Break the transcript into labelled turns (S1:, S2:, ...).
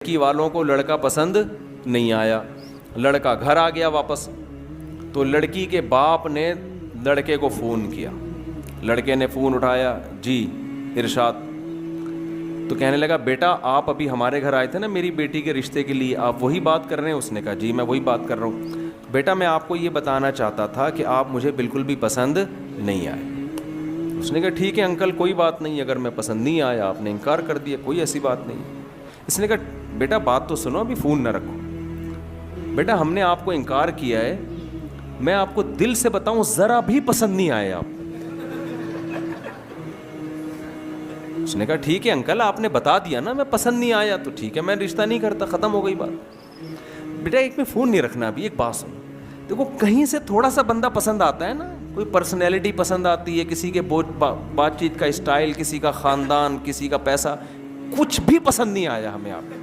S1: لڑکی والوں کو لڑکا پسند نہیں آیا, لڑکا گھر آ گیا واپس, تو لڑکی کے باپ نے لڑکے کو فون کیا, لڑکے نے فون اٹھایا, جی ارشاد. تو کہنے لگا بیٹا آپ ابھی ہمارے گھر آئے تھے نا میری بیٹی کے رشتے کے لیے, آپ وہی بات کر رہے ہیں؟ اس نے کہا جی میں وہی بات کر رہا ہوں. بیٹا میں آپ کو یہ بتانا چاہتا تھا کہ آپ مجھے بالکل بھی پسند نہیں آئے. اس نے کہا ٹھیک ہے انکل کوئی بات نہیں, اگر میں پسند نہیں آیا, آپ نے انکار کر دیا, کوئی ایسی بات نہیں. اس نے کہا بیٹا بات تو سنو, ابھی فون نہ رکھو. بیٹا ہم نے آپ کو انکار کیا ہے, میں آپ کو دل سے بتاؤں ذرا بھی پسند نہیں آئے آپ. اس نے کہا ٹھیک ہے انکل آپ نے بتا دیا نا, میں پسند نہیں آیا تو ٹھیک ہے میں رشتہ نہیں کرتا, ختم ہو گئی بات. بیٹا ایک میں فون نہیں رکھنا ابھی, ایک بات سنو. دیکھو کہیں سے تھوڑا سا بندہ پسند آتا ہے نا, کوئی پرسنالٹی پسند آتی ہے, کسی کے بات چیت کا اسٹائل, کسی کا خاندان, کسی کا پیسہ, کچھ بھی پسند نہیں آیا ہمیں آپ.